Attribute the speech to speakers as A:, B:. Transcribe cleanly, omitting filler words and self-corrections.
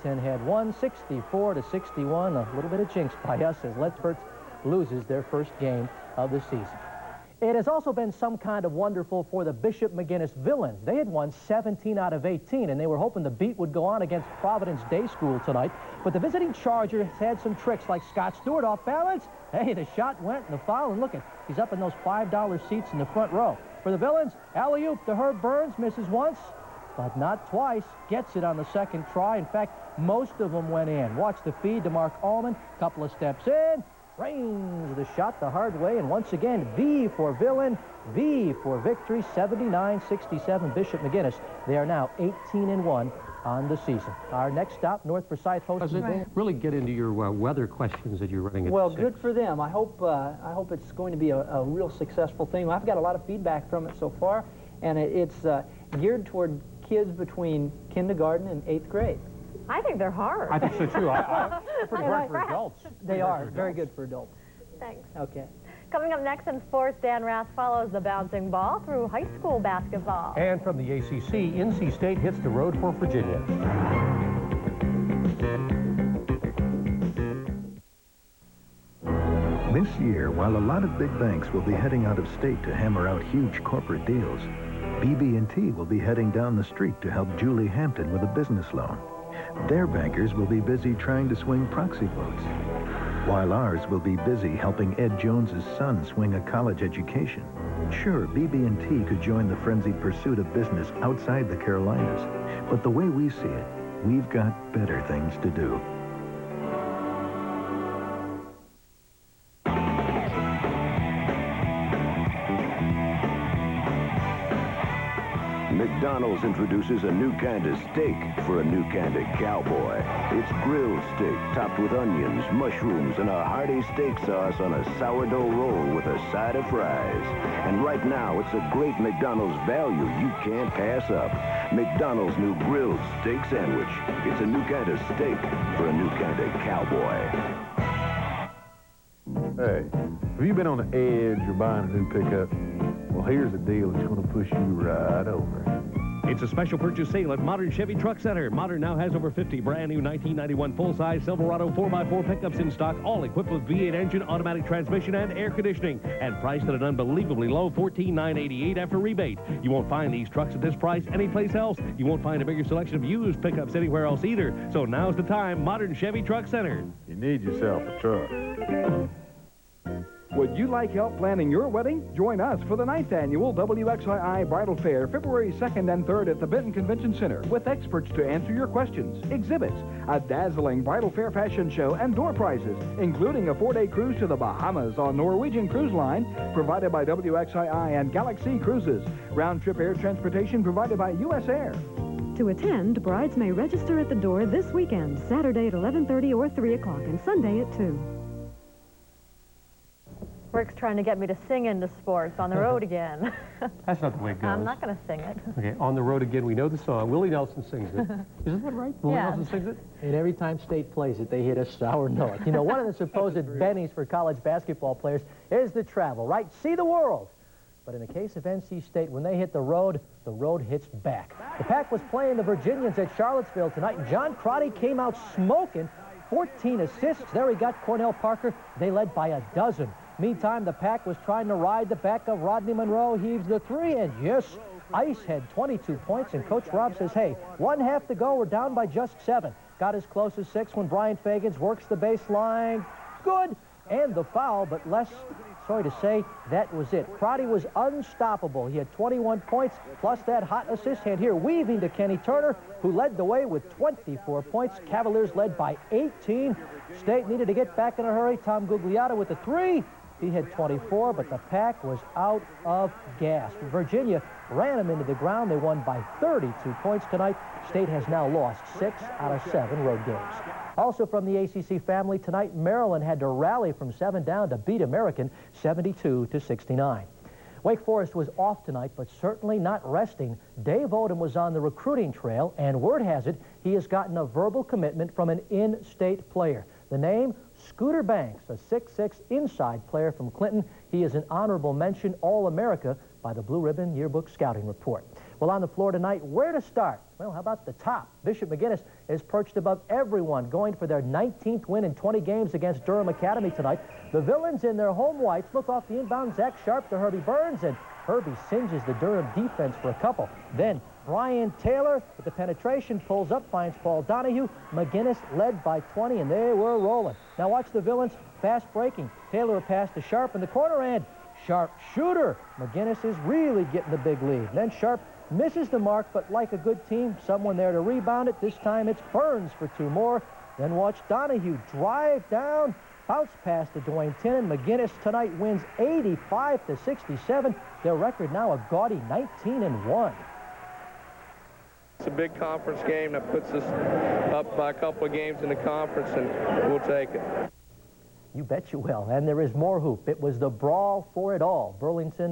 A: Had won 64-61. A little bit of jinx by us as Lethbridge loses their first game of the season. It has also been some kind of wonderful for the Bishop McGuinness Villains. They had won 17 out of 18, and they were hoping the beat would go on against Providence Day School tonight. But the visiting Charger had some tricks, like Scott Stewart off balance. Hey, the shot went and the foul, and look at, he's up in those $5 seats in the front row. For the Villains, alley-oop to Herb Burns, misses once, but not twice. Gets it on the second try. In fact, most of them went in. Watch the feed to Mark Allman. Couple of steps in. Range the shot the hard way. And once again, V for Villain. V for victory. 79-67 Bishop McGuinness. They are now 18-1 on the season. Our next stop, North Forsyth hosts.
B: Really get into your weather questions that you're running at
C: Well,
B: 6.
C: good for them. I hope it's going to be a real successful thing. I've got a lot of feedback from it so far, and it's geared toward kids between kindergarten and 8th grade.
D: I think they're hard.
B: I think so, too. They're pretty hard for adults.
C: They are. Very good for adults.
D: Thanks.
C: Okay.
D: Coming up next in sports, Dan Rath follows the bouncing ball through high school basketball.
B: And from the ACC, NC State hits the road for Virginia.
E: This year, while a lot of big banks will be heading out of state to hammer out huge corporate deals, BB&T will be heading down the street to help Julie Hampton with a business loan. Their bankers will be busy trying to swing proxy votes, while ours will be busy helping Ed Jones's son swing a college education. Sure, BB&T could join the frenzied pursuit of business outside the Carolinas, but the way we see it, we've got better things to do.
F: McDonald's introduces a new kind of steak for a new kind of cowboy. It's grilled steak topped with onions, mushrooms, and a hearty steak sauce on a sourdough roll with a side of fries. And right now, it's a great McDonald's value you can't pass up. McDonald's new grilled steak sandwich. It's a new kind of steak for a new kind of cowboy.
G: Hey, have you been on the edge of buying a new pickup? Well, here's a deal that's going to push you right over.
H: It's a special purchase sale at Modern Chevy Truck Center. Modern now has over 50 brand new 1991 full-size Silverado 4x4 pickups in stock, all equipped with V8 engine, automatic transmission, and air conditioning, and priced at an unbelievably low $14,988 after rebate. You won't find these trucks at this price anyplace else. You won't find a bigger selection of used pickups anywhere else either. So now's the time, Modern Chevy Truck Center.
G: You need yourself a truck.
I: Would you like help planning your wedding? Join us for the 9th Annual WXII Bridal Fair, February 2nd and 3rd at the Benton Convention Center, with experts to answer your questions, exhibits, a dazzling bridal fair fashion show, and door prizes, including a 4-day cruise to the Bahamas on Norwegian Cruise Line, provided by WXII and Galaxy Cruises. Round-trip air transportation provided by U.S. Air.
J: To attend, brides may register at the door this weekend, Saturday at 11:30 or 3 o'clock, and Sunday at 2.
D: Rick's trying to get me to sing into sports. On the road again.
B: That's not the way it goes.
D: I'm not going to sing it.
B: Okay, On the Road Again, we know the song. Willie Nelson sings it. Isn't that right? Willie Nelson sings it?
A: And every time State plays it, they hit a sour note. You know, one of the supposed bennies for college basketball players is the travel, right? See the world. But in the case of NC State, when they hit the road hits back. The Pack was playing the Virginians at Charlottesville tonight, and John Crotty came out smoking. 14 assists. There he got Cornell Parker. They led by a dozen. Meantime, the Pack was trying to ride the back of Rodney Monroe. Heaves the 3, and yes, Ice had 22 points, and Coach Rob says, hey, 1/2 to go, we're down by just 7. Got as close as 6 when Brian Fagans works the baseline. Good, and the foul, but less, sorry to say, that was it. Crotty was unstoppable. He had 21 points, plus that hot assist hand here, weaving to Kenny Turner, who led the way with 24 points. Cavaliers led by 18. State needed to get back in a hurry. Tom Gugliotta with the 3. He had 24, but the Pack was out of gas. Virginia ran him into the ground. They won by 32 points tonight. State has now lost 6 out of 7 road games. Also from the ACC family tonight, Maryland had to rally from 7 down to beat American 72-69. Wake Forest was off tonight, but certainly not resting. Dave Odom was on the recruiting trail, and word has it he has gotten a verbal commitment from an in-state player. The name, Scooter Banks, a 6'6" inside player from Clinton. He is an honorable mention All-America by the Blue Ribbon Yearbook Scouting Report. Well, on the floor tonight, where to start? Well, how about the top? Bishop McGuinness is perched above everyone, going for their 19th win in 20 games against Durham Academy tonight. The Villains in their home whites look off the inbound. Zach Sharp to Herbie Burns, and Herbie singes the Durham defense for a couple. Then Brian Taylor with the penetration, pulls up, finds Paul Donahue. McGuinness led by 20, and they were rolling. Now watch the Villains fast breaking. Taylor a pass to Sharp in the corner, and Sharp shooter. McGuinness is really getting the big lead. Then Sharp misses the mark, but like a good team, someone there to rebound it. This time it's Burns for 2 more. Then watch Donahue drive down, bounce pass to Dwayne Tinnon. McGuinness tonight wins 85-67. Their record now a gaudy 19-1.
K: It's a big conference game that puts us up by a couple of games in the conference, and we'll take it. You bet you will. And there is more hoop. It was the brawl for it all. Burlington